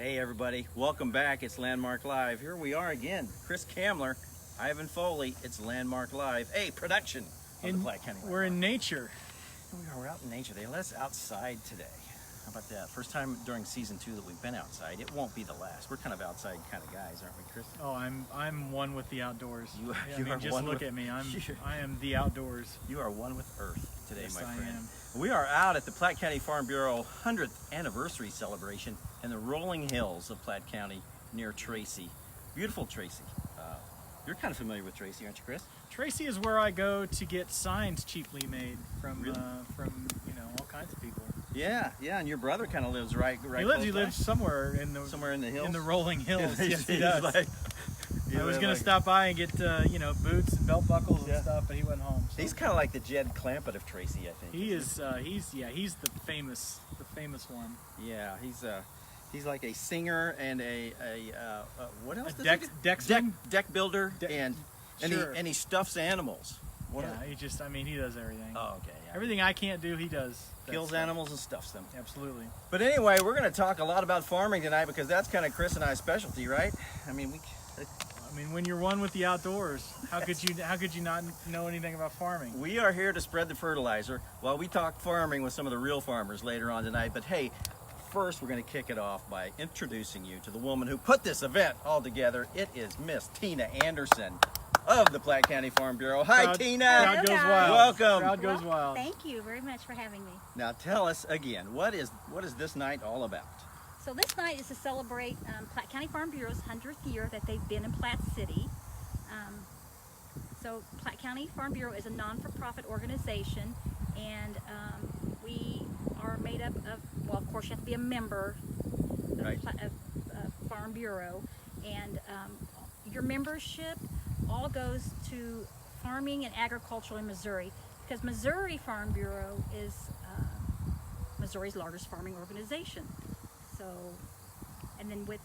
Hey everybody, welcome back. It's Landmark Live. Here we are again. Chris Kamler, Ivan Foley. It's Landmark Live. Hey, production of the Platte County. We're in nature. We're out in nature. They let us outside today. How about that? First time during season 2 that we've been outside. It won't be the last. We're kind of outside kind of guys, aren't we, Chris? Oh, I'm one with the outdoors. You I are just one look with, at me. I am the outdoors. You are one with Earth today, Yes, my I friend. am. We are out at the Platte County Farm Bureau 100th anniversary celebration in the rolling hills of Platte County near Tracy. Beautiful Tracy. You're kind of familiar with Tracy, aren't you, Chris? Tracy is where I go to get signs cheaply made from Really? from all kinds of people. Yeah, and your brother kind of lives right. He close by. lives somewhere in the hills. in the rolling hills. Yes, he He's does. like- I was gonna stop by and get boots and belt buckles and stuff, but he went home. So. He's kind of like the Jed Clampett of Tracy, I think. He is. He's the famous one. Yeah, he's like a singer and a what else? A deck builder and Sure. he stuffs animals. What Yeah, he does everything. Oh, okay. Yeah. Everything I can't do, he does. Kills animals and stuffs them. Absolutely. But anyway, we're going to talk a lot about farming tonight because that's kind of Chris and I's specialty, right? I mean, when you're one with the outdoors, how could you not know anything about farming? we are here to spread the fertilizer while we talk farming with some of the real farmers later on tonight. But hey, first we're going to kick it off by introducing you to the woman who put this event all together. It is Miss Tina Anderson of the Platte County Farm Bureau. Hi, Tina. Crowd goes wild. Welcome. Crowd goes wild. Thank you very much for having me. Now tell us again, what is this night all about? So this night is to celebrate Platte County Farm Bureau's 100th year that they've been in Platte City. So Platte County Farm Bureau is a non-for-profit organization, and we are made up of, well, of course you have to be a member of, Right. Farm Bureau, and your membership all goes to farming and agriculture in Missouri, because Missouri Farm Bureau is Missouri's largest farming organization. So, and then with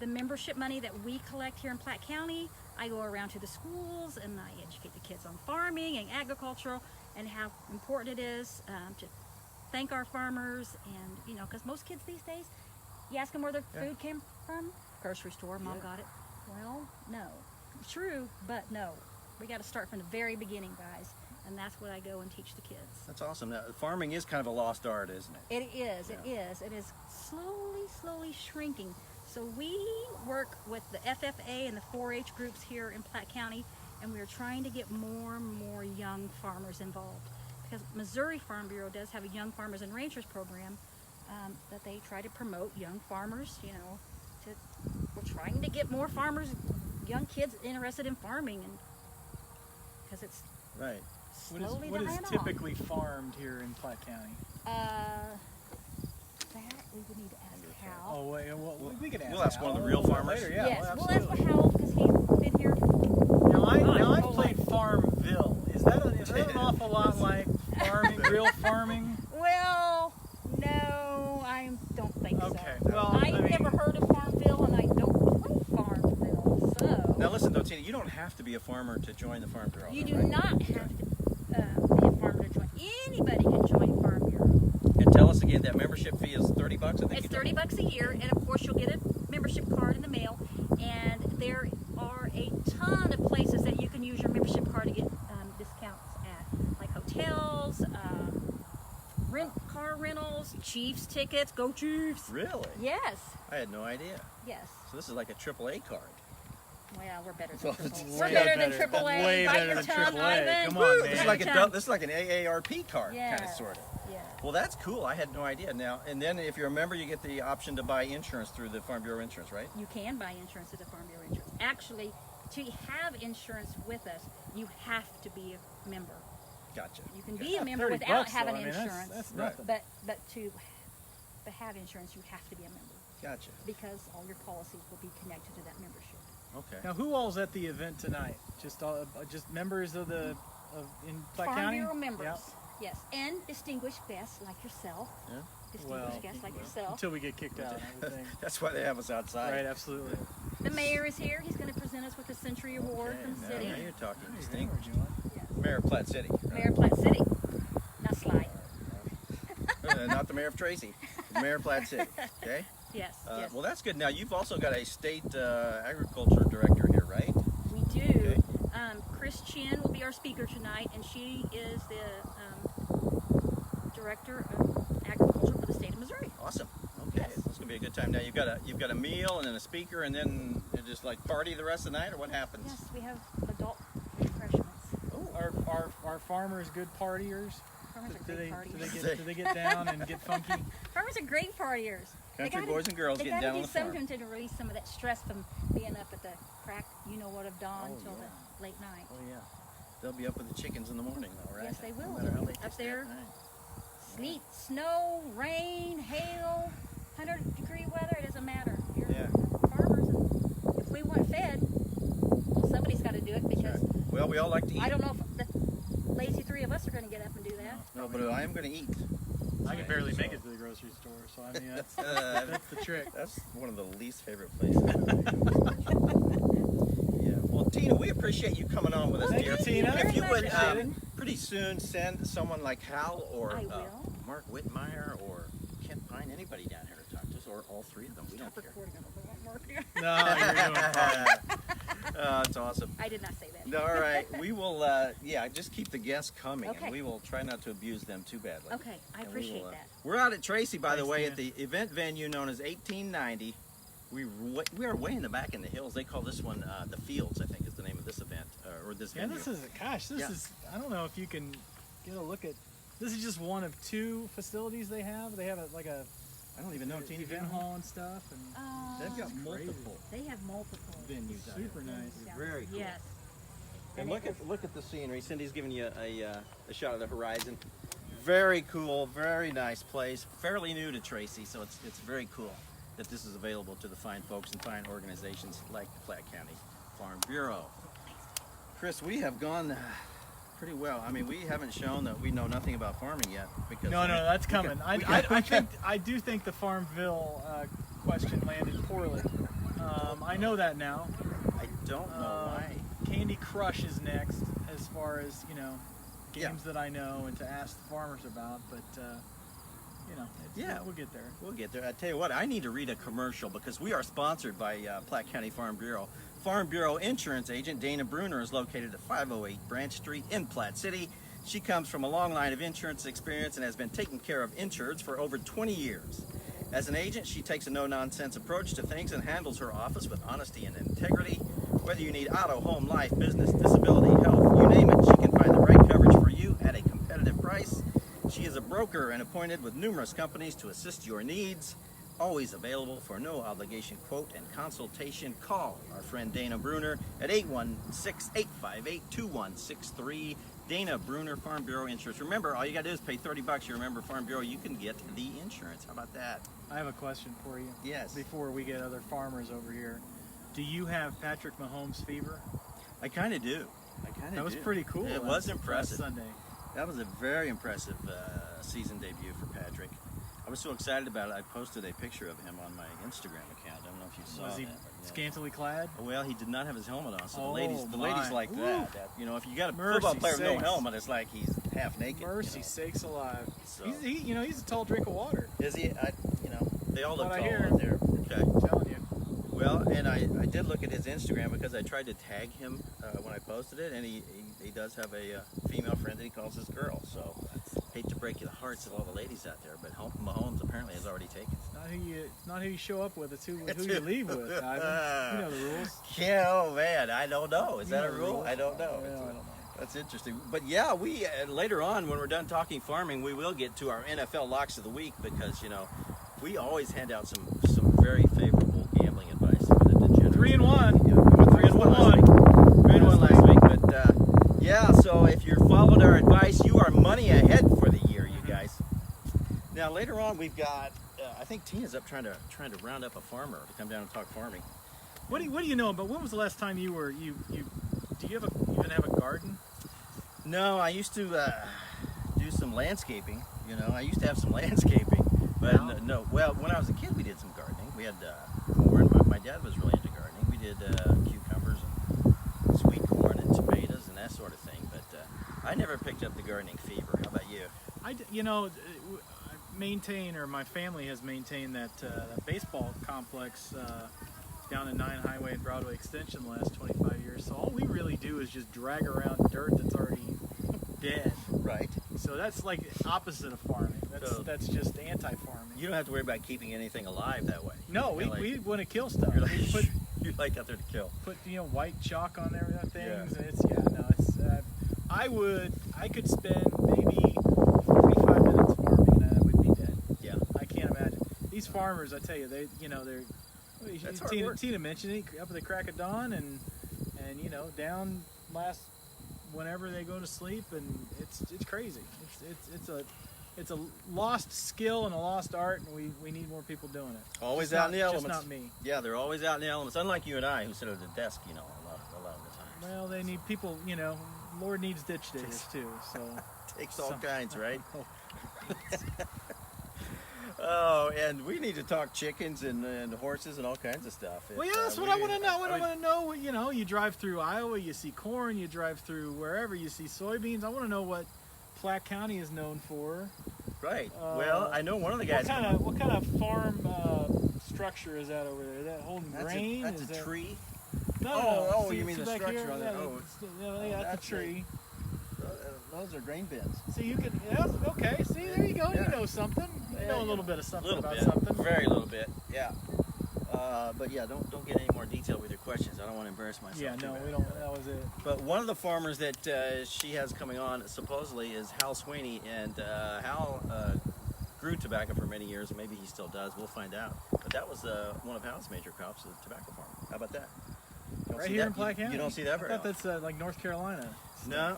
the membership money that we collect here in Platte County, I go around to the schools and I educate the kids on farming and agriculture and how important it is to thank our farmers. And because most kids these days, you ask them where their food came from, grocery store, mom got it. Well, no, true, but no. We got to start from the very beginning, guys, and that's what I go and teach the kids. That's awesome. Now, farming is kind of a lost art, isn't it? It is. It is slowly shrinking. So we work with the FFA and the 4-H groups here in Platte County, and we're trying to get more and more young farmers involved, because Missouri Farm Bureau does have a Young Farmers and Ranchers program that they try to promote young farmers. We're trying to get more farmers, young kids interested in farming, and because it's Right. slowly What is dying off. typically farmed here in Platte County? That we would need to ask Hal. Oh, wait, we can ask. We'll ask Hal one of the real a little farmers. later, yeah, Yes, well, we'll ask absolutely. Hal because he's been here. Now I've Oh, played Farmville. Is that an awful lot like farming, real farming? Well, no, I don't think Okay, so. well, I've never heard of Farmville, and I don't play Farmville, so Now listen though, Tina, you don't have to be a farmer to join the Farm Bureau. you though, do right? not have to be a farmer to join. Anybody can join Farm Bureau. And tell us again, that membership fee is $30, I think. It's you told me. $30 a year, and of course you'll get a membership card in the mail. And there are a ton of places that you can use your membership card to get discounts at, like hotels, car rentals, Chiefs tickets. Go Chiefs! Really? Yes, I had no idea. yes. So this is like a AAA card. Well, we're better Well, than it's AAA. way We're better than better. AAA. Way Bite better your than tongue, AAA. Ivan. Come on, Woo, man. This is bite like your a tongue. this is like an AARP card, kind of Yeah. sort of. Yeah. Well, that's cool. I had no idea. Now, and then if you're a member, you get the option to buy insurance through the Farm Bureau Insurance, right? You can buy insurance at the Farm Bureau Insurance. Actually, to have insurance with us, you have to be a member. Gotcha. You can Okay. be a member $30 without though, having I mean, insurance. That's Right. nothing. But to have insurance, you have to be a member, Gotcha. because all your policies will be connected to that membership. Okay. Now, who all's at the event tonight? Just members of in Platte Farm County? Bureau members, Yeah. yes, and distinguished guests like yourself. Yeah. Distinguished Well, guests like yourself. Until we get kicked out, I would think. That's why they have us outside. Right, absolutely. The mayor is here. He's going to present us with the Century Award Okay, from the now city. you're talking Hey, distinguished. George, you want? Yes. Mayor of Platte City. Mayor of Platte City, not Sly. Not the mayor of Tracy. The mayor of Platte City. Okay. Yes. Well, that's good. Now, you've also got a state agriculture director here, right? We do. Okay. Chris Chin will be our speaker tonight, and she is the director of agriculture for the state of Missouri. Awesome. Okay, Yes. it's gonna be a good time. Now, you've got a meal and then a speaker, and then you just like party the rest of the night, or what happens? Yes, we have adult refreshments. Are farmers good partiers? Farmers are Do great partiers. do they get down and get funky? Farmers are great partiers. Country boys and girls getting down on the They gotta farm. do something to release some of that stress from being up at the crack, of dawn Oh, till yeah. the late night. Oh yeah, they'll be up with the chickens in the morning, though, right? Yes, they will. No matter how late they Up stay there. at night. Sleet, snow, rain, hail, 100-degree weather, it doesn't matter. Yeah. Farmers, and if we want fed, well, somebody's got to do it because Well, we all like to eat. I don't know if the lazy three of us are going to get up and do that. No, but I am going to eat. I can barely make it to the grocery store, so I mean that's the trick. That's one of the least favorite places. Yeah. Well, Tina, we appreciate you coming on with us, Thank dear. you, Tina. If you would Appreciate it. pretty soon send someone like Hal or I will. Mark Whitmire or Kent Pine, anybody down here to talk to us, or all three of them. We don't Stop care. recording. I don't want Mark here. No, you're doing fine. It's awesome. I did not say that. All right, we will. Just keep the guests coming, Okay. and we will try not to abuse them too badly. Okay, I And we appreciate will, that. We're out at Tracy, by the Thanks, way, Tina. at the event venue known as 1890. We are way in the back in the hills. They call this one the Fields, I think, is the name of this event or this Yeah, venue. this is this Yeah. is. I don't know if you can get a look at. This is just one of two facilities they have. They have I don't even know, Tina. event hall and stuff, and They've got Crazy. multiple They have multiple venues out here. super nice. down Very there. cool. Yes. And And look at the scenery. Cindy's giving you a shot of the horizon. Very cool, very nice place. Fairly new to Tracy, so it's very cool that this is available to the fine folks and fine organizations like the Platte County Farm Bureau. Chris, we have gone pretty well. I mean, we haven't shown that we know nothing about farming yet because No, that's coming. I do think the Farmville question landed poorly. I know that now. I don't know why. Candy Crush is next, as far as Yeah. games that I know and to ask the farmers about. But we'll get there. We'll get there. I tell you what, I need to read a commercial because we are sponsored by Platte County Farm Bureau. Farm Bureau insurance agent Dana Bruner is located at 508 Branch Street in Platte City. She comes from a long line of insurance experience and has been taking care of insureds for over 20 years. As an agent, she takes a no-nonsense approach to things and handles her office with honesty and integrity. Whether you need auto, home, life, business, disability, health, you name it, she can find the right coverage for you at a competitive price. She is a broker and appointed with numerous companies to assist your needs. Always available for no obligation quote and consultation. Call our friend Dana Bruner at 816-858-2163. Dana Bruner, Farm Bureau Insurance. Remember, all you got to do is pay $30. You remember Farm Bureau, you can get the insurance. How about that? I have a question for you. Yes. Before we get other farmers over here, do you have Patrick Mahomes fever? I kind of do. That was pretty cool. It last- was impressive. last Sunday. That was a very impressive season debut for Patrick. I was so excited about it, I posted a picture of him on my Instagram account. I don't know if you saw Was he that. but, scantily clad? Well, he did not have his helmet on, so Oh, the ladies my. like Woo. that. If you got a Mercy football player with no sakes. helmet, it's like he's half naked. Mercy sakes alive. So- He's a tall drink of water. Is he? They all look What I tall hear. out there. Okay. I'm telling you. Well, and I did look at his Instagram because I tried to tag him when I posted it, and he does have a female friend that he calls his girl. So hate to break the hearts of all the ladies out there, but Mahomes apparently has already taken. It's not who you show up with, it's who you leave with, Ivan. You know the rules. Yeah, oh man, I don't know. Is You that know a the rule? rules. I don't know. Yeah, I don't know. That's interesting. But yeah, we later on when we're done talking farming, we will get to our NFL locks of the week because we always hand out some very favorable gambling advice for the degenerates. 3-1. Yeah, we went 3-1 last week. 3-1 last week. But so if you followed our advice, you are money ahead for the year, you guys. Now later on, we've got. I think Tina's up trying to round up a farmer to come down and talk farming. What do you know? But when was the last time you do you even have a garden? No, I used to do some landscaping. I used to have some landscaping, but Wow. no. Well, when I was a kid, we did some gardening. We had corn. My dad was really into gardening. We did cucumbers and sweet corn and tomatoes and that sort of thing. But I never picked up the gardening fever. How about you? maintain, or my family has maintained that baseball complex down in 9 Highway and Broadway Extension the last 25 years. So all we really do is just drag around dirt that's already dead. Right. So that's like opposite of farming. That's just anti-farming. You don't have to worry about keeping anything alive that way. No, we want to kill stuff. You're like, We put you're like out there to kill. white chalk on there and things, Yeah. and I could spend maybe 45 minutes farming and I would be dead. Yeah. I can't imagine. These farmers, I tell you, they're That's hard Tina, work. Tina mentioned it, up at the crack of dawn and down last whenever they go to sleep, and it's crazy. It's a lost skill and a lost art, and we need more people doing it. Always Just out in the not- elements. Just not me. Yeah, they're always out in the elements. Unlike you and I, who sit at a desk, a lot of the time. Well, they need people. Lord needs ditch diggers too. So Takes all some- kinds, right? Oh, and we need to talk chickens and horses and all kinds of stuff. Well, yeah, that's what I want to know. I want to know. You drive through Iowa, you see corn. You drive through wherever, you see soybeans. I want to know what Platte County is known for. Right. Well, I know one of the guys. What kind of farm structure is that over there? Is that holding grain? That's is a that... tree. No, you mean the back structure here? on that? Oh, Yeah, that's a tree. Those are grain bins. So you can. Yeah, okay. See, there you go. Yeah. You know something. You know a little bit of A something little about bit. something. Very little bit. Yeah. But yeah, don't get any more detail with your questions. I don't want to embarrass myself. Yeah, too no, bad. we don't. That was it. But one of the farmers that she has coming on supposedly is Hal Sweeney, and Hal grew tobacco for many years, and maybe he still does. We'll find out. But that was one of Hal's major crops, the tobacco farm. How about that? You don't Right see here that? in Platte County. You don't see that I very thought often. that's like North Carolina. No.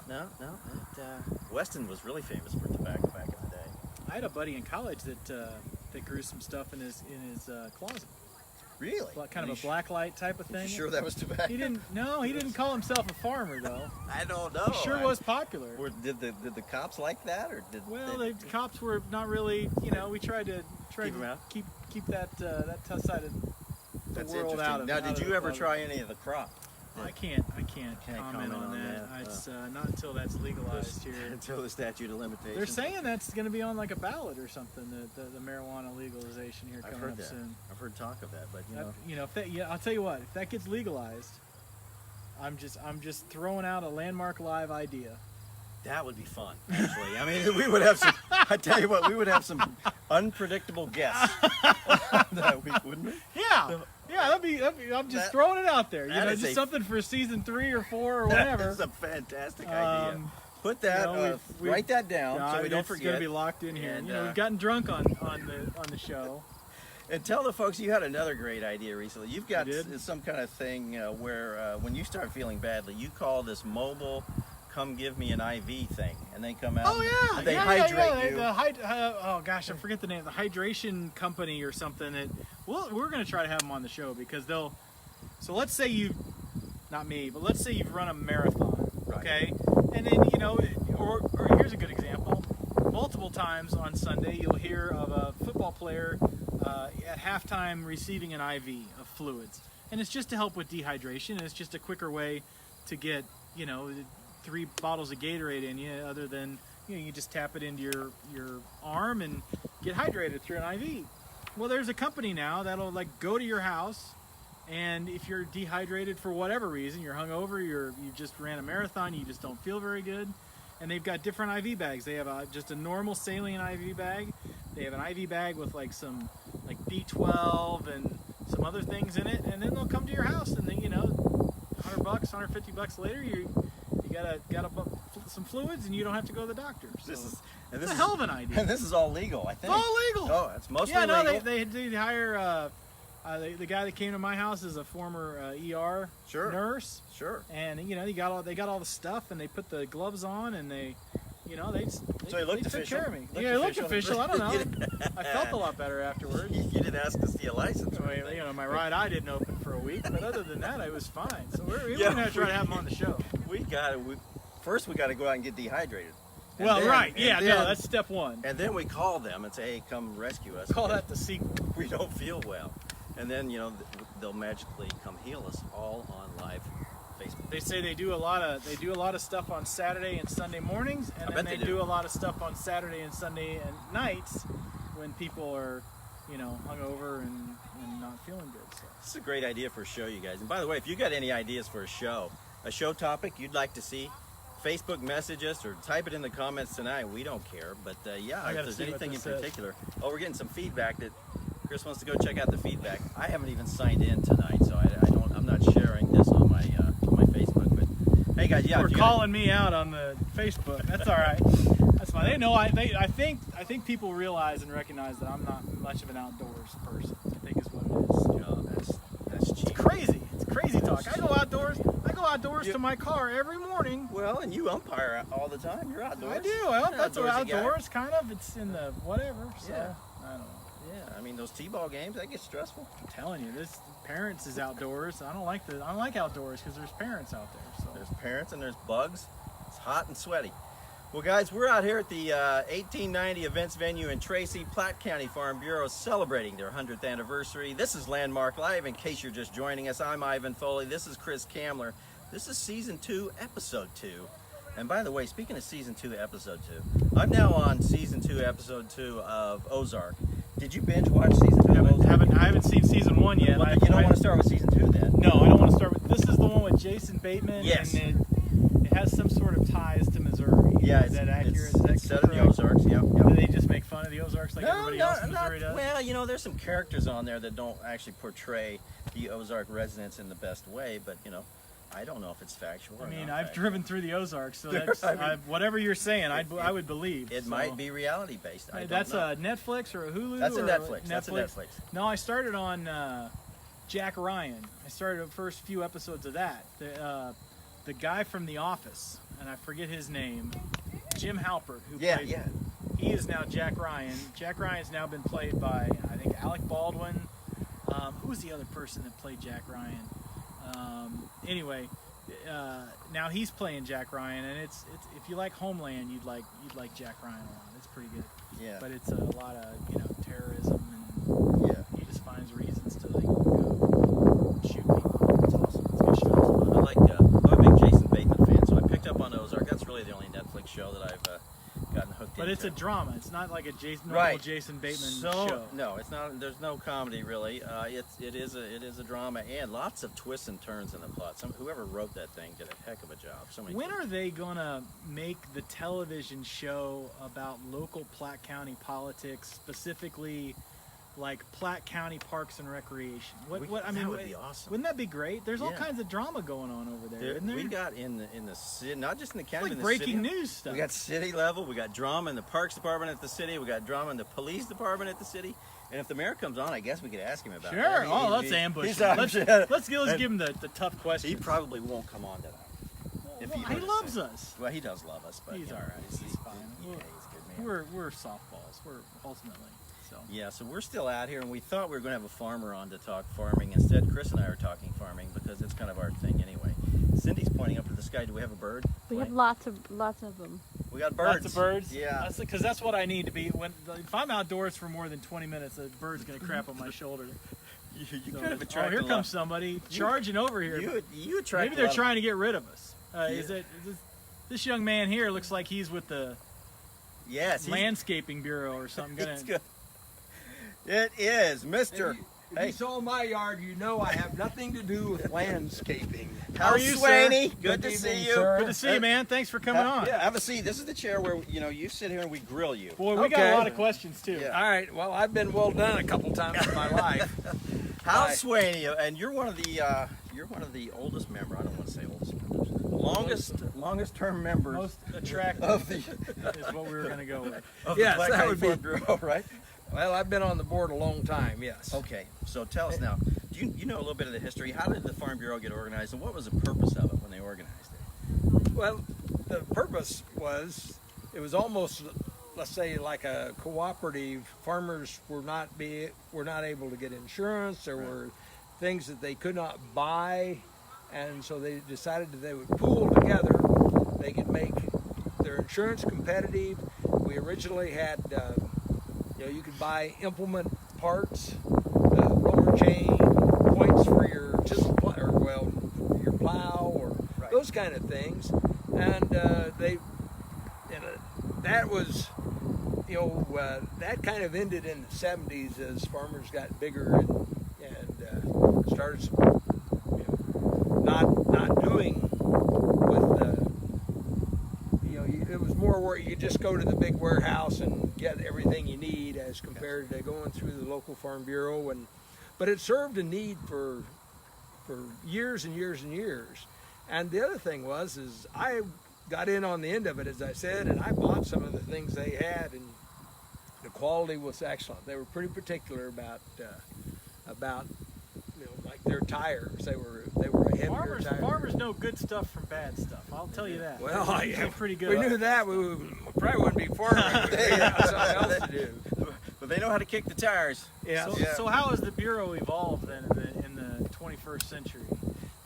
Weston was really famous for tobacco back in the day. I had a buddy in college that grew some stuff in his closet, Really? kind of a black light type of thing. You sure that was tobacco? He didn't. No, he didn't call himself a farmer though. I don't know. He sure was popular. Did the cops like that, or did? Well, they, the cops were not really. We tried to Keep 'em out? keep that tough side of the That's world interesting. out of. Now, out did of you the ever closet. try any of the crop? I can't Can't comment on that. It's not until that's legalized here. Until the statute of limitations. They're saying that's going to be on like a ballot or something. The marijuana legalization here I've coming heard up that. soon. I've heard talk of that, but If that, I'll tell you what. If that gets legalized, I'm just throwing out a landmark live idea. that would be fun. Actually, I mean, we would have some. I tell you what, we would have some unpredictable guests that week, wouldn't we? Yeah, that'd be. I'm just That- throwing it out there. that is Just a- something for season 3 or 4 or That whatever. is a fantastic idea. Um, Put that. we've- write that down so we don't It's forget. gonna be locked in here. And, We've gotten drunk on the show. And tell the folks you had another great idea recently. You've got I did. some kind of thing where when you start feeling badly, you call this mobile "come give me an IV" thing, and they come out. Oh yeah, and they yeah, hydrate you. Oh gosh, I forget the name. The hydration company or something. We're gonna try to have them on the show because they'll. So let's say not me, but let's say you've run a marathon, Right. okay? And then or here's a good example. Multiple times on Sunday, you'll hear of a football player at halftime receiving an IV of fluids, and it's just to help with dehydration. And it's just a quicker way to get 3 bottles of Gatorade in you, other than you just tap it into your arm and get hydrated through an IV. Well, there's a company now that'll go to your house, and if you're dehydrated for whatever reason, you're hungover, you just ran a marathon, you just don't feel very good, and they've got different IV bags. They have just a normal saline IV bag. They have an IV bag with some B12 and some other things in it, and then they'll come to your house, and then $100, $150 later, you got some fluids, and you don't have to go to the doctor. So it's a hell of an idea. And this is all legal, I think. It's all legal. Oh, it's mostly Yeah, no, legal. they hire the guy that came to my house is a former ER Sure. nurse, Sure. and they got all the stuff, and they put the gloves on, and they So he looked took official. care of me. Looked Yeah, it looked official. official. I don't know. You didn't- I felt a lot better afterwards. You didn't ask to see a license. or Anyway, anything. my right eye didn't open for a week, but other than that, I was fine. So we're Yeah, gonna try to have him on the show. First we got to go out and get dehydrated. And Well, then- right, and yeah, then- no, that's step one. And then we call them and say, "Hey, come rescue us." Call because that the sequel. we don't feel well. And then they'll magically come heal us all on live Facebook. They say they do a lot of stuff on Saturday and Sunday mornings, and I then bet they they do. do a lot of stuff on Saturday and Sunday and nights, when people are, hungover and not feeling good. So. This is a great idea for a show, you guys. And by the way, if you got any ideas for a show topic you'd like to see, Facebook message us or type it in the comments tonight. We don't care. But yeah, if there's anything in particular. Oh, we're getting some feedback that Chris wants to go check out the feedback. I haven't even signed in tonight, so I'm not sharing this on my Facebook. But hey guys, yeah, we're calling me out on the Facebook. That's all right. That's fine. They know. I think people realize and recognize that I'm not much of an outdoors person. I think is what it is. That's cheap. It's crazy. It's crazy talk. I go outdoors to my car every morning. Well, and you umpire all the time. You're outdoors. I do. Well, that's outdoors, kind of. It's in the whatever. So Yeah. I don't know. Yeah, I mean those t-ball games, that gets stressful. I'm telling you, this parents is outdoors. I don't like outdoors because there's parents out there. So There's parents and there's bugs. It's hot and sweaty. Well, guys, we're out here at the 1890 events venue in Tracy. Platte County Farm Bureau is celebrating their 100th anniversary. This is Landmark Live. In case you're just joining us, I'm Ivan Foley. This is Chris Kamler. This is Season 2, Episode 2. And by the way, speaking of Season 2, Episode 2, I'm now on Season 2, Episode 2 of Ozark. Did you binge watch Season 2 of Ozark? I haven't seen Season 1 yet. Well, you don't want to start with Season 2 then? No, I don't want to start with. This is the one with Jason Bateman. Yes. And it has some sort of ties to Missouri. Yeah, is that accurate? It's set of the correct? Ozarks. Yep. Do they just make fun of the Ozarks like everybody else in Missouri does? Well, there's some characters on there that don't actually portray the Ozark residents in the best way, but I don't know if it's factual. I mean, not I've factual. driven through the Ozarks, so that's whatever you're saying, I would believe. It might be reality based. That's a Netflix or a Hulu. That's a or Netflix. That's a Netflix. No, I started on Jack Ryan. I started the first few episodes of that. The guy from The Office, and I forget his name, Jim Halpert, who played. He is now Jack Ryan. Jack Ryan's now been played by, I think, Alec Baldwin. Who was the other person that played Jack Ryan? Anyway, now he's playing Jack Ryan, and it's if you like Homeland, you'd like Jack Ryan a lot. It's pretty good. Yeah. But it's a lot of terrorism, and Yeah. he just finds reasons to go shoot people. It's awesome. It's a good show. I'm a big Jason Bateman fan, so I picked up on Ozark. That's really the only Netflix show that I've gotten hooked into. But it's a drama. It's not like a Jason Bateman So, show. No, it's not. There's no comedy really. It is a drama and lots of twists and turns in the plot. Whoever wrote that thing did a heck of a job. When are they gonna make the television show about local Platte County politics, specifically like Platte County Parks and Recreation? That would be awesome. Wouldn't that be great? There's all kinds of drama going on over there, isn't there? We got in the city, not just in the county, like in the breaking city. news stuff. We got city level. We got drama in the Parks Department at the city. We got drama in the Police Department at the city. And if the mayor comes on, I guess we could ask him about it. Sure. Let's ambush him. Let's give him the tough questions. He probably won't come on tonight. He loves us. Well, he does love us, but He's all right. He's fine. He's a good man. We're softballs. We're ultimately. So. Yeah, so we're still out here, and we thought we were going to have a farmer on to talk farming. Instead, Chris and I are talking farming because it's kind of our thing anyway. Cindy's pointing up to the sky. Do we have a bird? We have lots of them. We got birds. Lots of birds. Yeah. Because that's what I need to be. If I'm outdoors for more than 20 minutes, a bird's going to crap on my shoulder. You kind of attract here comes somebody charging over here. You attract. Maybe they're trying to get rid of us. This young man here looks like he's with the landscaping bureau or something. It's good. It is, Mr. If you saw my yard, you know I have nothing to do with landscaping. How are you, Swaney? Good to see you. Good to see you, man. Thanks for coming on. Yeah, have a seat. This is the chair where you sit here and we grill you. Boy, we got a lot of questions too. Yeah. All right. Well, I've been well done a couple times in my life. How's Swaney? And you're one of the oldest member. I don't want to say oldest members. Longest term members. Most attractive of the is what we were going to go with. Yes, the Platte that County would be- Farm Bureau, right? Well, I've been on the board a long time. Yes. Okay, so tell us now. Do you know a little bit of the history? How did the Farm Bureau get organized, and what was the purpose of it when they organized it? Well, the purpose was it was almost, let's say, like a cooperative. Farmers were not able to get insurance. There were things that they could not buy, and so they decided that they would pool together. They could make their insurance competitive. We originally had, you could buy implement parts, roller chain, points for your chisel your plow, or those kind of things, and that was that kind of ended in the 70s as farmers got bigger and started, not doing with, it was more where you just go to the big warehouse and get everything you need as compared to going through the local farm bureau. But it served a need for years and years and years. And the other thing is I got in on the end of it, as I said, and I bought some of the things they had, and the quality was excellent. They were pretty particular about like their tires. They were a heavier tire. Farmers know good stuff from bad stuff. I'll tell you that. Well, They're pretty good. We knew that. We probably wouldn't be farming. We'd have something else to do. But they know how to kick the tires. Yeah. So how has the Bureau evolved then in the 21st century?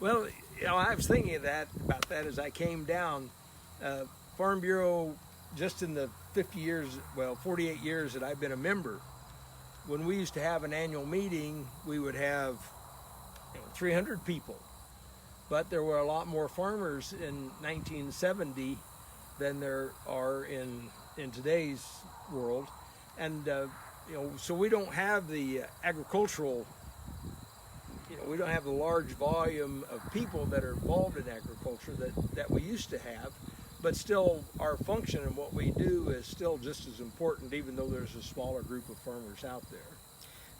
Well, I was thinking about that as I came down. Farm Bureau, just in the 48 years that I've been a member, when we used to have an annual meeting, we would have 300 people. But there were a lot more farmers in 1970 than there are in today's world. And, so we don't have the agricultural, we don't have the large volume of people that are involved in agriculture that we used to have. But still, our function and what we do is still just as important, even though there's a smaller group of farmers out there.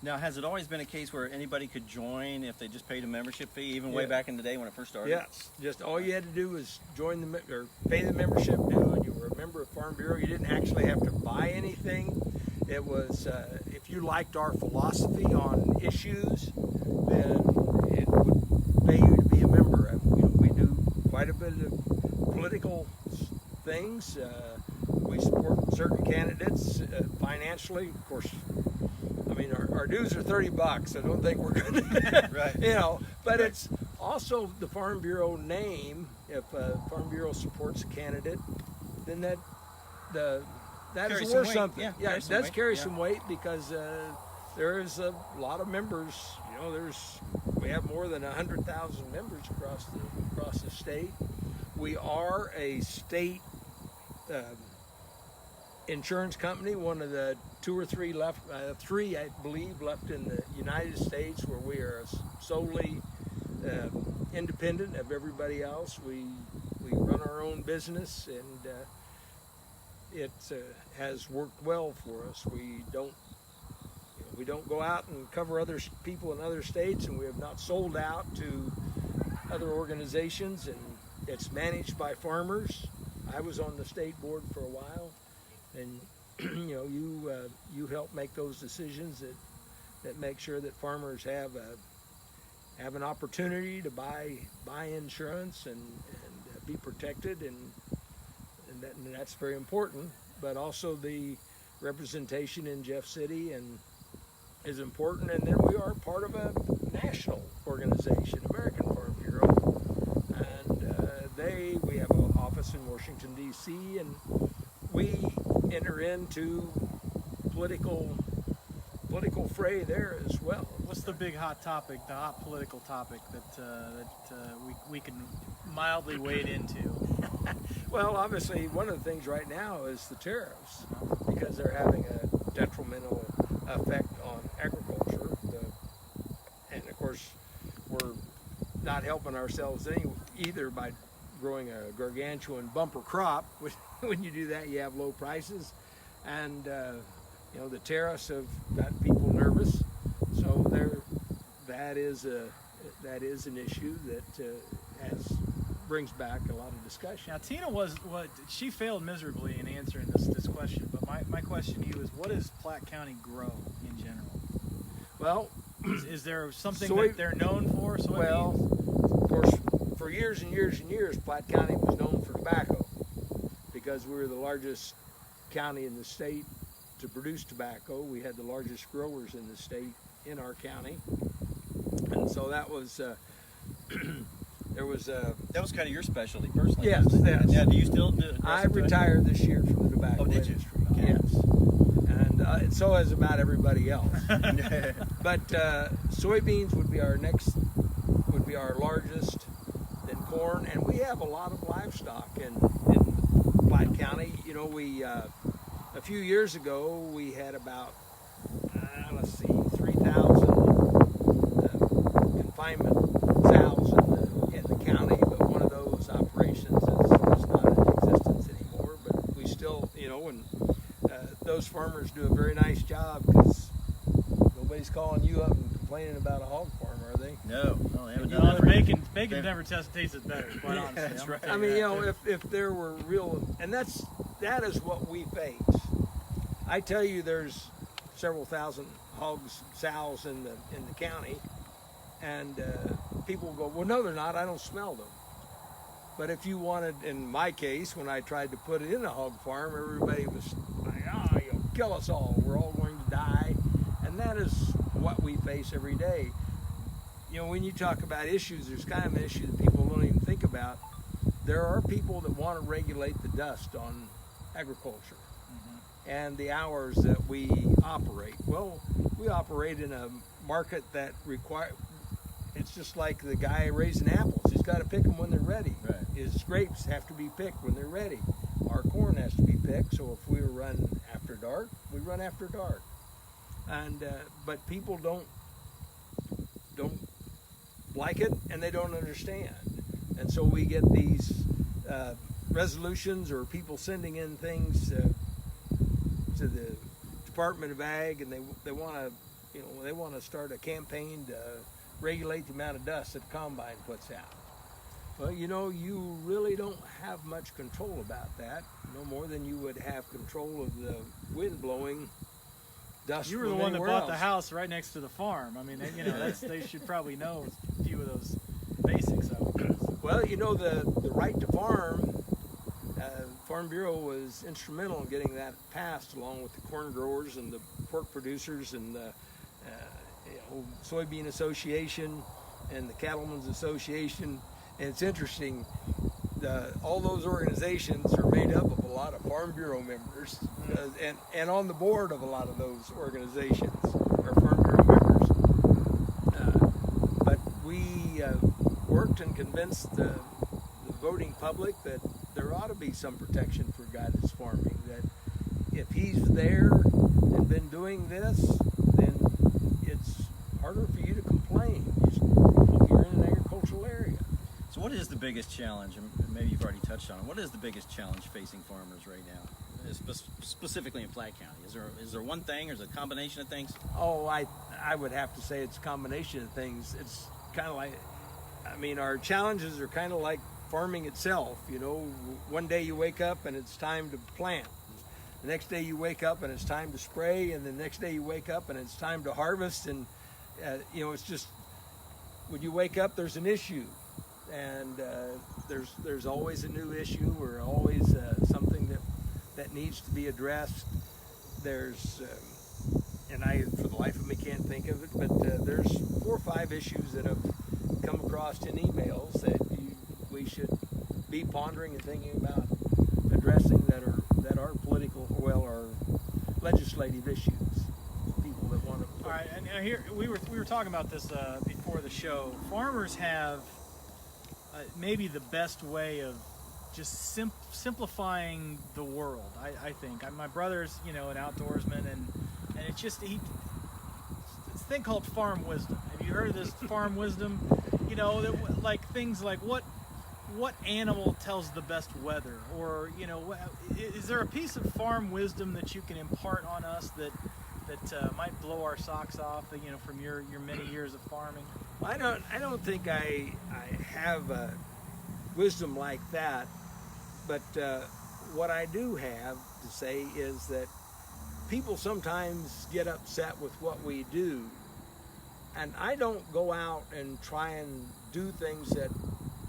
Now, has it always been a case where anybody could join if they just paid a membership fee, even way Yeah. back in the day when it first started? Yes, just all you had to do was or pay the membership due, and you were a member of Farm Bureau. You didn't actually have to buy anything. It was if you liked our philosophy on issues, then it would pay you to be a member. And, we do quite a bit of political things. We support certain candidates financially, of course. I mean, our dues are $30. I don't think we're going to, Right. But it's also the Farm Bureau name. If Farm Bureau supports a candidate, then that Carries is some worth weight. something. Yeah, Yeah, carries it some does weight. carry Yeah. some weight because there is a lot of members. We have more than 100,000 members across the state. We are a state insurance company, one of the two or three left, three I believe left in the United States, where we are solely independent of everybody else. We run our own business, and it has worked well for us. We don't go out and cover other people in other states, and we have not sold out to other organizations, and it's managed by farmers. I was on the state board for a while, and you help make those decisions that make sure that farmers have an opportunity to buy insurance and be protected, and that's very important. But also the representation in Jeff City is important, and then we are part of a national organization, American Farm Bureau, and we have an office in Washington D.C., and we enter into political fray there as well. What's the big hot topic, the hot political topic that we can mildly wade into? Well, obviously, one of the things right now is the tariffs, because they're having a detrimental effect on agriculture. And of course, we're not helping ourselves either by growing a gargantuan bumper crop. When you do that, you have low prices, and the tariffs have got people nervous. So that is an issue that brings back a lot of discussion. Now, Tina she failed miserably in answering this question, but my question to you is, what does Platte County grow in general? Well, is there something that they're known for? Soybeans? Well, of course, for years and years and years, Platte County was known for tobacco, because we were the largest county in the state to produce tobacco. We had the largest growers in the state in our county, and so that was there was That was kind of your specialty personally. Yes, wasn't it? yes. Yeah, do you still do I retired this year from the tobacco Oh, did you? industry. Okay. Yes, and so has about everybody else. But soybeans would be our largest, then corn, and we have a lot of livestock in Platte County. A few years ago, we had about, let's see, 3,000 confinement sows in the county, but one of those operations is not in existence anymore. But we still, and those farmers do a very nice job because nobody's calling you up and complaining about a hog farm, are they? No, they haven't You done know, that. bacon never tasted better, quite honestly. That's right. I mean, if there were real, and that is what we face. I tell you, there's several thousand hogs, sows in the county, and people go, well, no, they're not. I don't smell them. But if you wanted, in my case, when I tried to put it in a hog farm, everybody was like, oh, you'll kill us all. We're all going to die. And that is what we face every day. When you talk about issues, there's kind of an issue that people don't even think about. There are people that want to regulate the dust on agriculture and the hours that we operate. Well, we operate in a market that it's just like the guy raising apples. He's got to pick them when they're ready. Right. His grapes have to be picked when they're ready. Our corn has to be picked, so if we run after dark, we run after dark. And but people don't like it, and they don't understand. And so we get these resolutions or people sending in things to the Department of Ag, and they want to start a campaign to regulate the amount of dust that the combine puts out. Well, you really don't have much control about that, no more than you would have control of the wind blowing dust. You were the one that bought the house right next to the farm. I mean, they should probably know a few of those basics of it. Well, the right to farm, Farm Bureau was instrumental in getting that passed, along with the corn growers and the pork producers and the Soybean Association and the Cattlemen's Association. And it's interesting, all those organizations are made up of a lot of Farm Bureau members, and on the board of a lot of those organizations are Farm Bureau members. But we worked and convinced the voting public that there ought to be some protection for a guy that's farming, that if he's there and been doing this, then it's harder for you to complain if you're in an agricultural area. So what is the biggest challenge, and maybe you've already touched on it, what is the biggest challenge facing farmers right now, specifically in Platte County? Is there one thing, or is it a combination of things? Oh, I would have to say it's a combination of things. It's kind of like, our challenges are kind of like farming itself. One day you wake up and it's time to plant. The next day you wake up and it's time to spray, and the next day you wake up and it's time to harvest. And it's just, when you wake up, there's an issue, and there's always a new issue, or always something that needs to be addressed. There's and I, for the life of me, can't think of it, but there's 4 or 5 issues that have come across in emails that we should be pondering and thinking about addressing, that are political, or legislative issues. People that want to. All right, and here we were talking about this before the show. Farmers have maybe the best way of just simplifying the world. I think my brother's an outdoorsman, and it's just it's a thing called farm wisdom. Have you heard of this farm wisdom? Like things like what animal tells the best weather, or is there a piece of farm wisdom that you can impart on us that might blow our socks off, from your many years of farming? I don't think I have wisdom like that, but what I do have to say is that people sometimes get upset with what we do, and I don't go out and try and do things that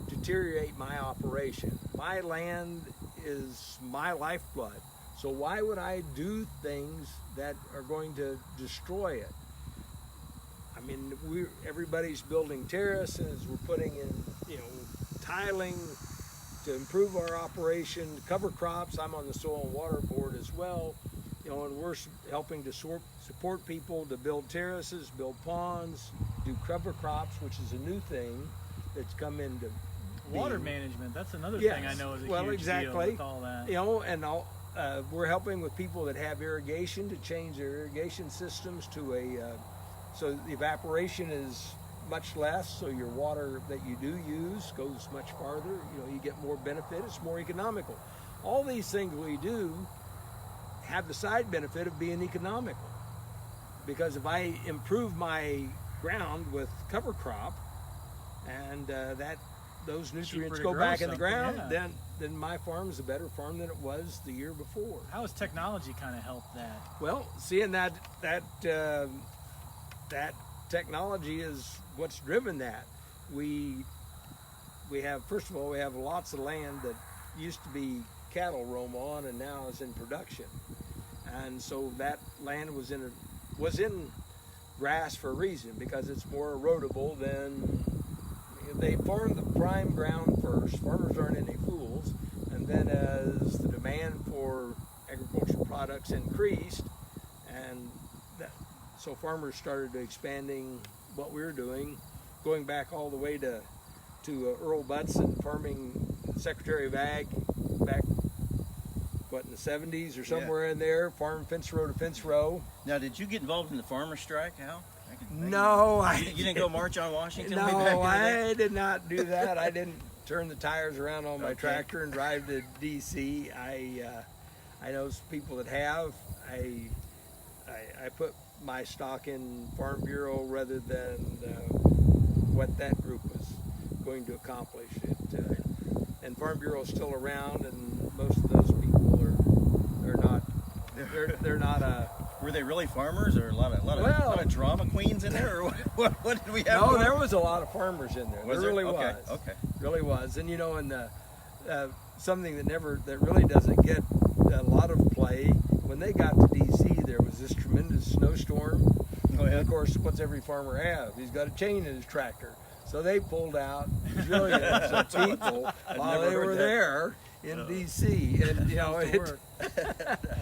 deteriorate my operation. My land is my lifeblood, so why would I do things that are going to destroy it? Everybody's building terraces, we're putting in tiling to improve our operation, cover crops. I'm on the Soil and Water Board as well, and we're helping to support people to build terraces, build ponds, do cover crops, which is a new thing that's come into water management. That's another yes. thing I know is a well, huge exactly. deal with all that. we're helping with people that have irrigation to change their irrigation systems to so the evaporation is much less, so your water that you do use goes much farther. You know, you get more benefit, it's more economical. All these things we do have the side benefit of being economical. Because if I improve my ground with cover crop and those nutrients go back in the ground, yeah. then my farm is a better farm than it was the year before. How has technology kind of helped that? Well, seeing that technology is what's driven that. We have, first of all, we have lots of land that used to be cattle roam on and now is in production, and so that land was in grass for a reason, because it's more erodible than. They farm the prime ground first. Farmers aren't any fools, and then as the demand for agricultural products increased, so farmers started expanding what we were doing, going back all the way to Earl Butts and farming Secretary of Ag back, in the 70s or somewhere in there, farm fence row to fence row. Now, did you get involved in the farmer strike, Hal? No, you didn't go march on Washington? No, way back in the day? I did not do that. I didn't turn the tires around on my tractor and drive to D.C. I know some people that have. I put my stock in Farm Bureau rather than what that group was going to accomplish. And Farm Bureau is still around, and most of those people they're not. Were they really farmers, or a lot of drama queens in there, or what did we have? No, there was a lot of farmers in there. There really was. Okay. Really was. And and something that really doesn't get a lot of play, when they got to D.C., there was this tremendous snowstorm. Oh, yeah. And of course, what's every farmer have? He's got a chain in his tractor. So they pulled out millions of people while they were there in D.C. And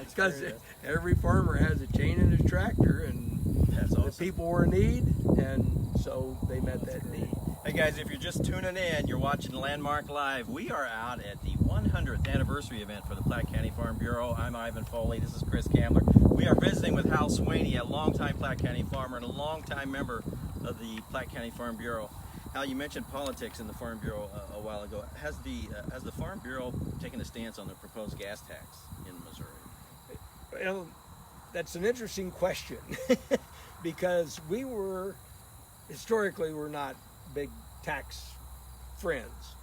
because every farmer has a chain in his tractor, and that's awesome. The people were in need, and so they met that need. Hey guys, if you're just tuning in, you're watching Landmark Live. We are out at the 100th anniversary event for the Platte County Farm Bureau. I'm Ivan Foley. This is Chris Kamler. We are visiting with Hal Swaney, a longtime Platte County farmer and a longtime member of the Platte County Farm Bureau. Hal, you mentioned politics in the Farm Bureau a while ago. Has the Farm Bureau taken a stance on the proposed gas tax in Missouri? Well, that's an interesting question because historically we're not big tax friends,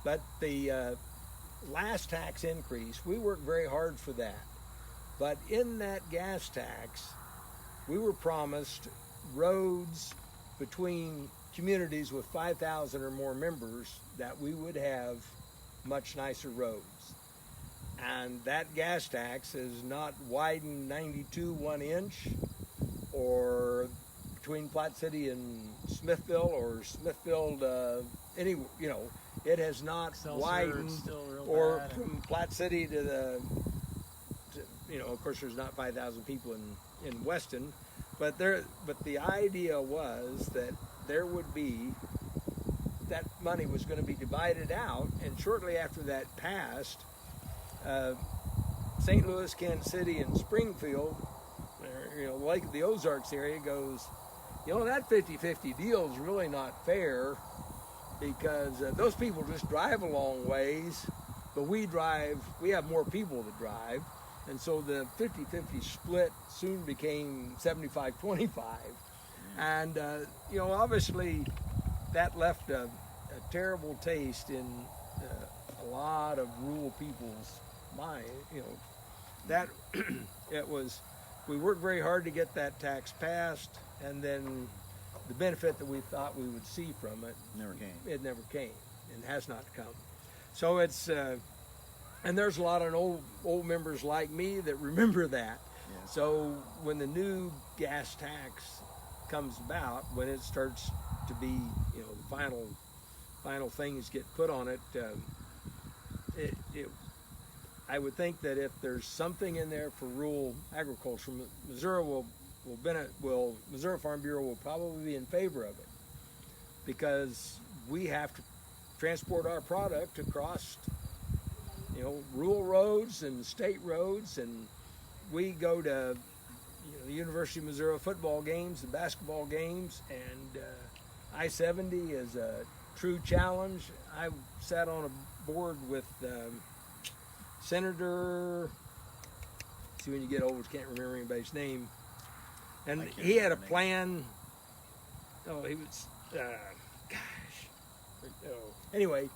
but the last tax increase, we worked very hard for that. But in that gas tax, we were promised roads between communities with 5,000 or more members, that we would have much nicer roads. And that gas tax has not widened 92 1 inch, or between Platte City and Smithville, or Smithville it has not widened, or from Platte City to of course there's not 5,000 people in Weston, but the idea was that there would be, that money was going to be divided out, and shortly after that passed, St. Louis, Kansas City, and Springfield, like the Ozarks area, goes, that 50-50 deal is really not fair, because those people just drive a long ways, but we have more people to drive, and so the 50-50 split soon became 75-25. And, obviously that left a terrible taste in a lot of rural people's mind. That we worked very hard to get that tax passed, and then the benefit that we thought we would see from it never came and has not come. So it's, and there's a lot of old members like me that remember that. Yeah. So when the new gas tax comes about, when it starts to be, the final things get put on it, I would think that if there's something in there for rural agriculture, Missouri Missouri Farm Bureau will probably be in favor of it, because we have to transport our product across, rural roads and state roads, and we go to the University of Missouri football games and basketball games, and I-70 is a true challenge. I sat on a board with Senator, see, when you get old, you can't remember anybody's name, and he had a plan. Oh, he was, anyway,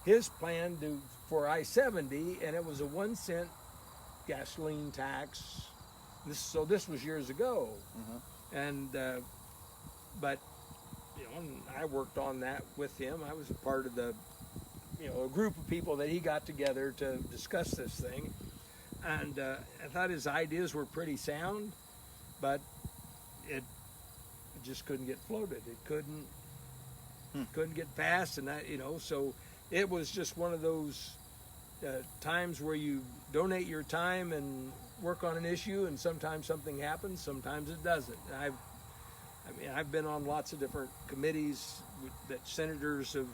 his plan for I-70, and it was a 1 cent gasoline tax. So this was years ago, and but and I worked on that with him. I was a part of the a group of people that he got together to discuss this thing, and I thought his ideas were pretty sound, but it just couldn't get floated. It couldn't get passed, and so it was just one of those times where you donate your time and work on an issue, and sometimes something happens, sometimes it doesn't. I've been on lots of different committees that senators have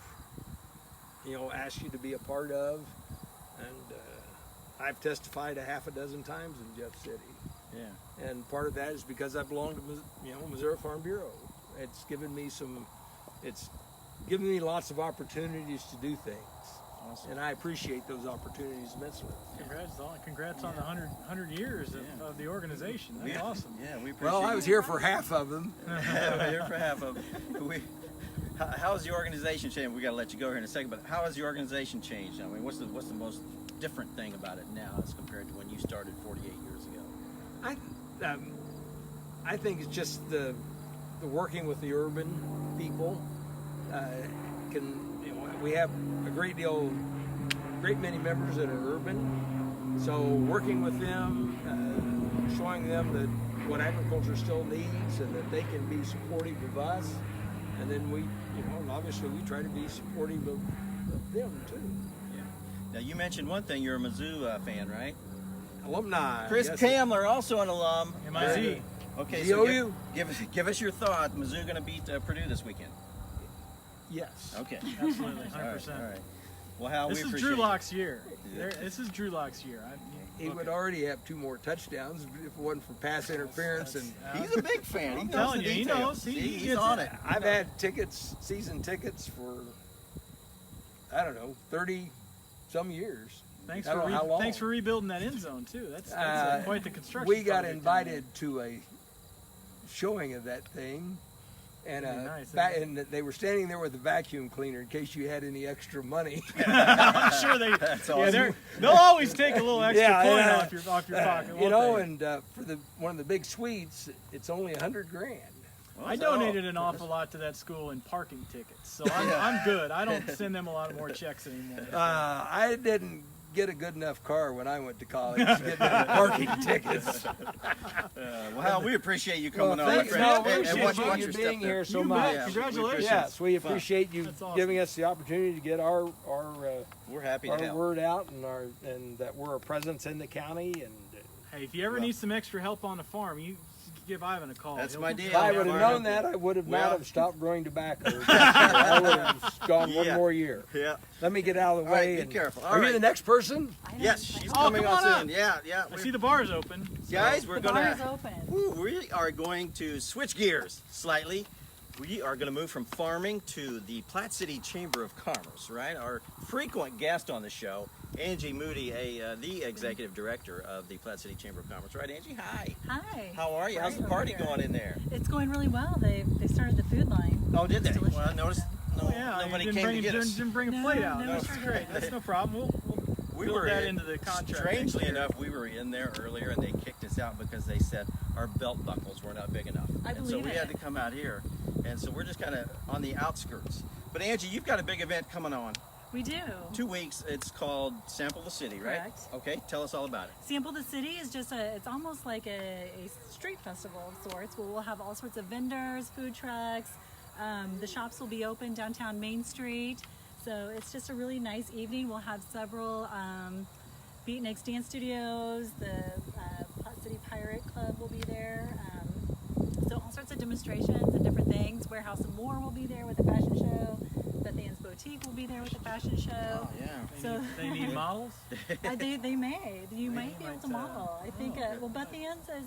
asked you to be a part of, and I've testified a half a dozen times in Jeff City. Yeah. And part of that is because I belong to Missouri Farm Bureau. It's given me lots of opportunities to do things. Awesome. And I appreciate those opportunities immensely. Congrats on the 100 years of the organization. That's awesome. Yeah, we appreciate Well, I was here for half of them. We're here for half of them. How's the organization changed? We got to let you go here in a second, but how has the organization changed? I mean, what's the most different thing about it now as compared to when you started 48 years ago? I think it's just the working with the urban people. We have a great many members that are urban, so working with them, showing them that what agriculture still needs and that they can be supportive of us, and then we, obviously we try to be supportive of them too. Yeah. Now you mentioned one thing, you're a Mizzou fan, right? Alumni. Chris Kamler, also an alum. MIZ. Okay, so give us your thought. Mizzou going to beat Purdue this weekend? Yes. Okay. Absolutely, 100%. All right. Well, Hal, this is Drew Lock's year. This is Drew Lock's year. He would already have 2 more touchdowns if it wasn't for pass interference. And he's a big fan. I'm telling you, he knows. He's on it. I've had season tickets for, I don't know, 30 some years. Thanks for rebuilding that end zone too. That's quite the construction. We got invited to a showing of that thing. And, and they were standing there with a vacuum cleaner in case you had any extra money. I'm sure That's awesome. They'll always take a little extra coin off your pocket. And for one of the big suites, it's only $100,000. Well, I donated an awful lot to that school in parking tickets, so I'm good. I don't send them a lot more checks anymore. I didn't get a good enough car when I went to college to get the parking tickets. Well, Hal, we appreciate you coming on. Thanks, Hal. And watch you being here so much. Bet. Congratulations. Yes, we appreciate you giving us the opportunity to get our we're happy to help. Word out and that we're a presence in the county. And hey, if you ever need some extra help on the farm, you give Ivan a call. That's my deal. If I would have known that, I would have not have stopped growing tobacco. I would have gone one more year. Yeah. Let me get out of the way. All right, be careful. Are you the next person? Yes, she's coming on soon. Yeah. I see the bar's open. Guys, The bar is open. We are going to switch gears slightly. We are going to move from farming to the Platte City Chamber of Commerce, right? Our frequent guest on the show, Angie Moody, the executive director of the Platte City Chamber of Commerce. Right, Angie? Hi. Hi. How are you? How's the party going in there? It's going really well. They started the food line. Oh, did they? It's delicious. Well, I noticed nobody came to get us. Didn't bring a plate out. No, That's great. That's no problem. We'll build that into the contract. Strangely enough, we were in there earlier and they kicked us out because they said our belt buckles were not big enough. So we had to come out here. And so we're just kind of on the outskirts. But Angie, you've got a big event coming on. We do. 2 weeks. It's called Sample the City, right? Correct. Okay, tell us all about it. Sample the City is it's almost like a street festival of sorts where we'll have all sorts of vendors, food trucks. The shops will be open downtown Main Street. So it's just a really nice evening. We'll have several Beatniks dance studios. The Platte City Pirate Club will be there. So all sorts of demonstrations and different things. Warehouse and More will be there with a fashion show. Beth Ann's Boutique will be there with the fashion show. Oh, yeah. So They need models. they may. You might be able to might, model. I think. okay. Well, Beth Ann says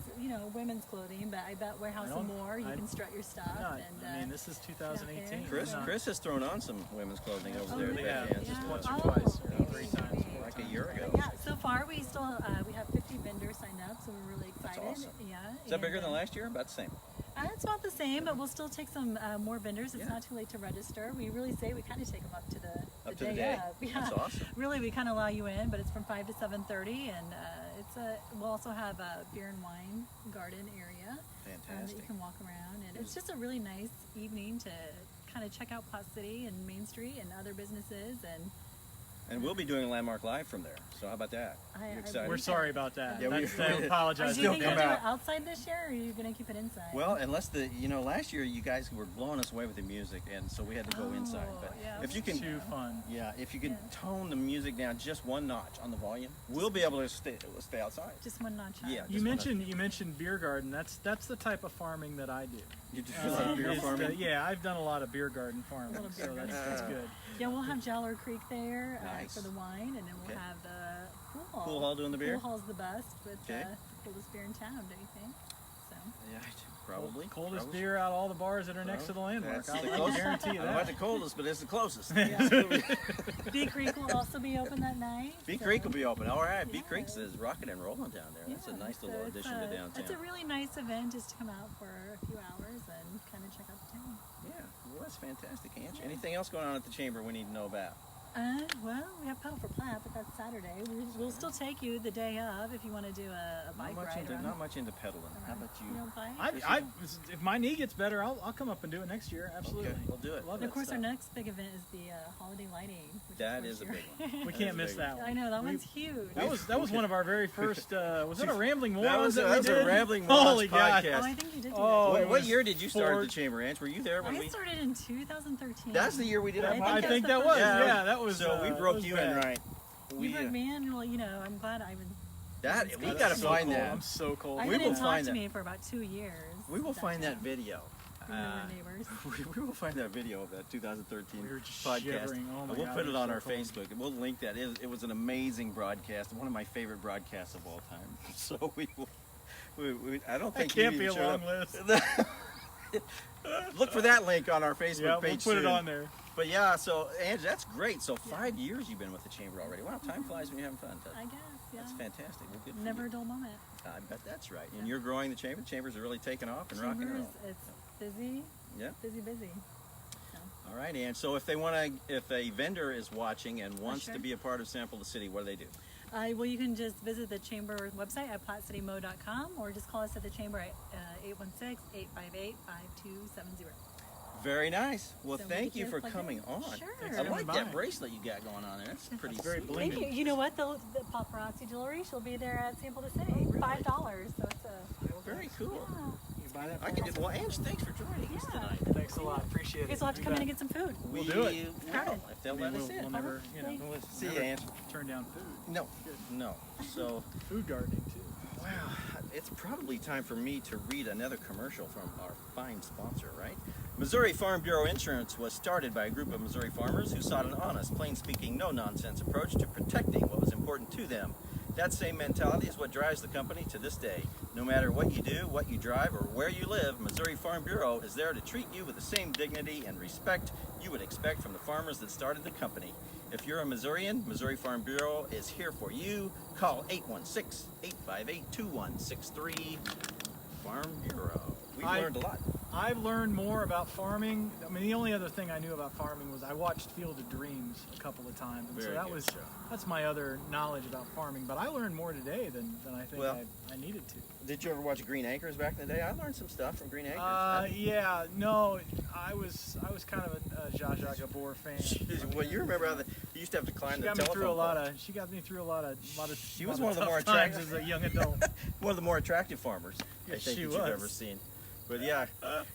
women's clothing, but I bet Warehouse and More you can strut your stuff. Yeah, and I mean, this is 2018. Chris has thrown on some women's clothing over there. really? at Beth Ann's. Just Yeah. once or Oh, twice, or maybe, 3 times. maybe. Like a year ago. Yeah, so far we still we have 50 vendors signed up, so we're really excited. awesome. Yeah. Is that bigger than last year? About the same. It's about the same, but we'll still take some more vendors. It's Yeah. not too late to register. We really say we kind of take them up to the Up to the day. of. Yeah. That's awesome. Really, we kind of allow you in, but it's from 5 to 7:30, and we'll also have a beer and wine garden area that you Fantastic. can walk around, and it's just a really nice evening to kind of check out Platte City and Main Street and other businesses, And we'll be doing a Landmark Live from there. So how about that? I- You I- excited? We're sorry about that. Yeah, we- I apologize. Do you Still think come you'll do out. it outside this year, or are you going to keep it inside? Well, unless last year you guys were blowing us away with the music, and so we had to go inside. But yeah, if you can, Too fun. yeah, if you can Yeah. tone the music down just one notch on the volume, we'll be able to stay outside. Just one notch higher. Yeah. You Just mentioned beer garden. That's the type of farming that I do. You do a lot of beer It's, farming. yeah, I've done a lot of beer garden farming, Little beer so garden. that's good. Yeah, we'll have Jowler Creek there Nice. for the wine, and then we'll Okay. have the pool hall. Pool hall doing the beer? Pool hall's the best with Okay. the coolest beer in town, don't you think? So. Yeah, probably. Coldest Probably. beer out of all the bars that are next to the landmark. That's I the can closest. guarantee you I don't know about that. the coldest, but it's the closest. Bee Creek will also be open that night. Bee so- Creek will be open. All right, Bee Yeah. Creek's is rocking and rolling down there. That's a Yeah, nice so little it's addition to downtown. It's a really nice event just to come out for a few hours and kind of check out the town. Yeah, well, that's fantastic, Ange. Anything else going on at the chamber we need to know about? Well, we have Pedal for Platte, but that's Saturday. We'll still take you the day of if you want to do a bike ride. around. Not much into pedaling. How about you? You don't bike? If my knee gets better, I'll come up and do it next year. Absolutely. Okay, we'll do it. Love And that of course, our stuff. next big event is the holiday lighting. Which That is is a this big year. one. We can't miss big that one. I know that We- one's huge. That was one of our very first. Was that a Rambling Morons That was that a we did? Rambling Morons Holy God! podcast. Oh, I think you did do Oh, that. it What was year did you start at Ford. the chamber, Ange? Were you there when I we? started in 2013. That's the year we did our I I podcast. think that was. Yeah. Yeah, that was. So we that broke was you bad. in right. You broke me in. Well, I'm glad I would. That we That's got to so find cool. that. I'm so cold. I We didn't will talk find to that. me for about 2 years. We will find that video. We were neighbors. We will find that video of that 2013 We were just podcast. shivering. Oh my We'll God, put it it was on so our cold. Facebook, and we'll link that. It was an amazing broadcast, one of my favorite broadcasts of all time. So we will. I don't That think you can't be even a showed long up. list. Look for that link on our Facebook Yeah, we'll page put it soon. on there. But yeah, so Ange, that's great. So 5 years you've been with the chamber already. Wow, time flies when you're having fun. I guess. Yeah. That's fantastic. Well, good for Never a you. dull moment. I bet that's right. And you're growing the chamber. The chambers are really taking off and rocking and Chambers, rolling. it's busy. Yeah. Busy. All right, Ange. So if if a vendor is watching and wants sure. to be a part of Sample the City, what do they do? Well, you can just visit the chamber website at plattecitymo.com or just call us at the chamber at 816-858-5270. Very nice. Well, So we thank get you to for plug coming in. on. Sure. I like by. that bracelet you got going on there. That's pretty Very sweet. Thank you. blingy. You know what? The paparazzi jewelry, she'll be there at Sample the City. $5. So it's a. Very cool. Yeah. You buy that I for can us? do, well, Ange, thanks for joining us Yeah. tonight. Thanks a lot. Appreciate You it. guys will have to You come in bet. and get some food. We'll do it. Will, if they'll let us in. We'll never, Thanks. We'll see you, never Ange. turn down food. No, no. So, Food gardening too. wow, it's probably time for me to read another commercial from our fine sponsor, right? Missouri Farm Bureau Insurance was started by a group of Missouri farmers who sought an honest, plain-speaking, no-nonsense approach to protecting what was important to them. That same mentality is what drives the company to this day. No matter what you do, what you drive, or where you live, Missouri Farm Bureau is there to treat you with the same dignity and respect you would expect from the farmers that started the company. If you're a Missourian, Missouri Farm Bureau is here for you. Call 816-858-2163. Farm Bureau. We've learned a lot. I've learned more about farming. I mean, the only other thing I knew about farming was I watched Field of Dreams a couple of times, and Very so good show. that's my other knowledge about farming. But I learned more today than I think Well, I needed to. Did you ever watch Green Acres back in the day? I learned some stuff from Green Acres. Yeah, no, I was kind of a Zsa Zsa Gabor fan. Well, you remember how you used to have to climb She the got me telephone through a lot pole. of. She got me through a lot of. She was one of the tough more times attractive- as a young adult. One of the more attractive farmers I Yes, think she that you've was. ever seen. But yeah,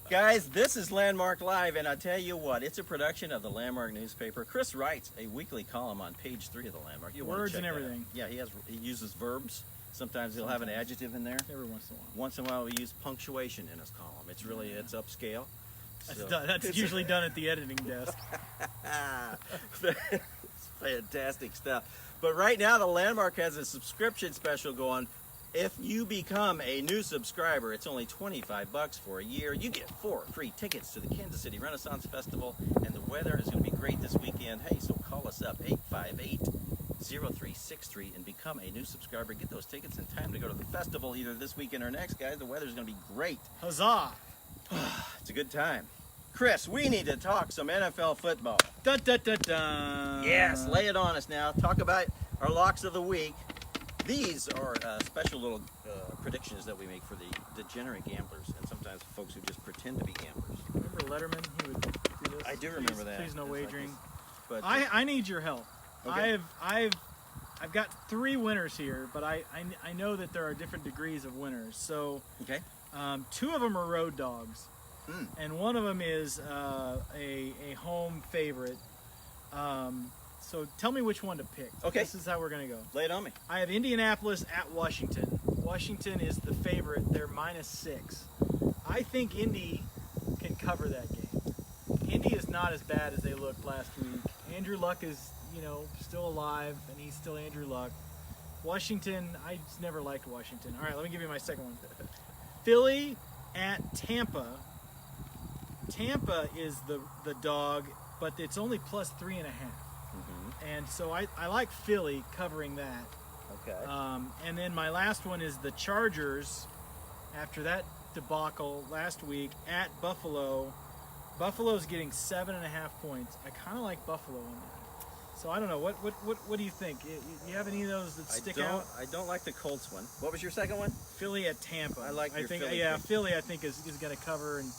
guys, this is Landmark Live, and I tell you what, it's a production of the Landmark newspaper. Chris writes a weekly column on page 3 of the Landmark. You'll wanna Words check and that out. everything. Yeah, he uses verbs. Sometimes he'll have an adjective in there. Every once in a while. Once in a while, we use punctuation in his column. It's really it's upscale. So. That's usually done at the editing desk. It's fantastic stuff. But right now, the Landmark has a subscription special going. If you become a new subscriber, it's only $25 for a year. You get 4 free tickets to the Kansas City Renaissance Festival, and the weather is going to be great this weekend. Hey, so call us up, 858-0363, and become a new subscriber. Get those tickets in time to go to the festival either this weekend or next, guys. The weather's going to be great. Huzzah! It's a good time. Chris, we need to talk some NFL football. Dun, dun, dun, dun. Yes, lay it on us now. Talk about our locks of the week. These are special little predictions that we make for the degenerate gamblers and sometimes folks who just pretend to be gamblers. Remember Letterman? He would do this. I do remember that. Please no It's like wagering. this. But I need your help. Okay. I've got 3 winners here, but I know that there are different degrees of winners. So okay. 2 of them are road dogs, Mm. and one of them is a home favorite. So tell me which one to pick. Okay. This is how we're gonna go. Lay it on me. I have Indianapolis at Washington. Washington is the favorite. They're -6. I think Indy can cover that game. Indy is not as bad as they looked last week. Andrew Luck is, still alive, and he's still Andrew Luck. Washington, I just never liked Washington. All right, let me give you my second one. Philly at Tampa. Tampa is the dog, but it's only +3.5. And so I like Philly covering that. Okay. And then my last one is the Chargers. After that debacle last week at Buffalo, Buffalo's getting 7.5 points. I kind of like Buffalo on that. So I don't know. What do you think? You have any of those that stick out? I don't like the Colts one. What was your second one? Philly at Tampa. I like your think, Philly yeah, pick. Philly I think is going to cover and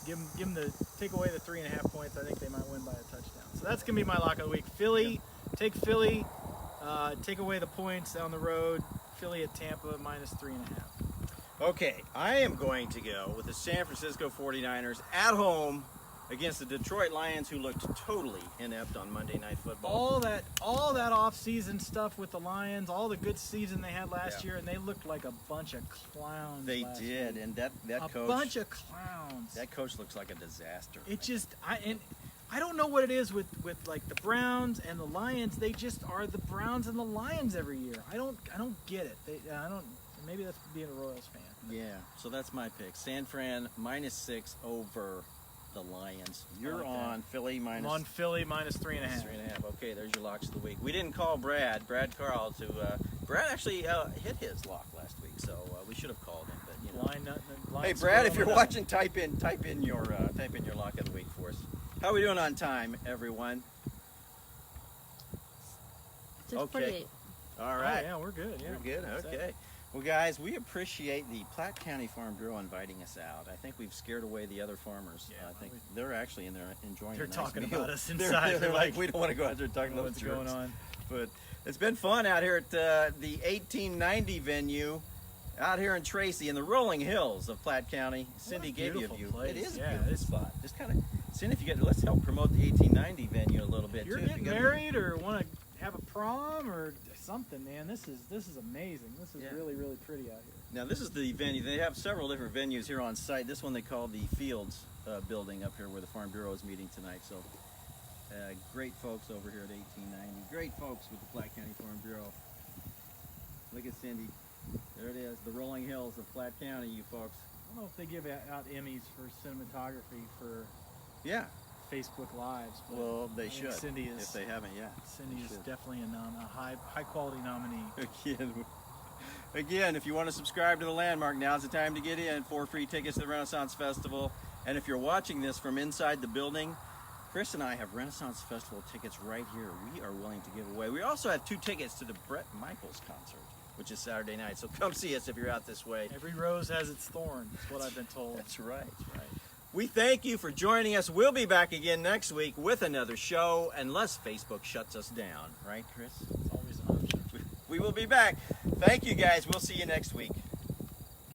give them take away the 3.5 points. I think they might win by a touchdown. So that's going to be my lock of the week. Philly. Take Philly, take away the points on the road. Philly at Tampa, -3.5. Okay, I am going to go with the San Francisco 49ers at home against the Detroit Lions, who looked totally inept on Monday Night Football. All that off-season stuff with the Lions, all the good season they had last year, and they looked like a bunch of clowns. They last did, week. and that coach. A bunch of clowns. That coach looks like a disaster. It just I don't know what it is with like the Browns and the Lions. They just are the Browns and the Lions every year. I don't get it. Maybe that's being a Royals fan. Yeah, so that's my pick. San Fran -6 over the Lions. You're like that. on Philly I'm on Philly -3.5. 3.5. Okay, there's your locks of the week. We didn't call Brad Carl to. Brad actually hit his lock last week, so we should have called him. But hey, Brad, if you're watching, type in your lock of the week for us. How are we doing on time, everyone? 6:48. All right. Oh, yeah, we're good. Yeah, We're good. Okay. Well, guys, we appreciate the Platte County Farm Bureau inviting us out. I think we've scared away the other farmers. Yeah, I think they're actually in there enjoying. They're a nice talking meal. about us inside. They're like, we don't want to go out there talking about what's going on. But it's been fun out here at the 1890 venue, out here in Tracy, in the rolling hills of Platte County. Cindy gave you a beautiful view. place. It is a Yeah, beautiful it's spot. Just kind of, Cindy, if you let's help promote the 1890 venue a little bit. You're too. getting married or want to have a prom or something, man. This is amazing. This is really, really pretty out here. Now this is the venue. They have several different venues here on site. This one they call the Fields building up here where the Farm Bureau is meeting tonight. So great folks over here at 1890. Great folks with the Platte County Farm Bureau. Look at Cindy. There it is, the rolling hills of Platte County, you folks. I don't know if they give out Emmys for cinematography for Yeah. Facebook Lives. But Well, they I think should. Cindy is. If they haven't yet. Cindy They is should. definitely a high quality nominee. Again, if you want to subscribe to the Landmark, now's the time to get in. 4 free tickets to the Renaissance Festival. And if you're watching this from inside the building, Chris and I have Renaissance Festival tickets right here. We are willing to give away. We also have 2 tickets to the Bret Michaels concert, which is Saturday night. So come see us if you're out this way. Every rose has its thorn. That's what I've been told. That's right. We thank you for joining us. We'll be back again next week with another show, unless Facebook shuts us down. Right, Chris? It's always an option. We will be back. Thank you, guys. We'll see you next week.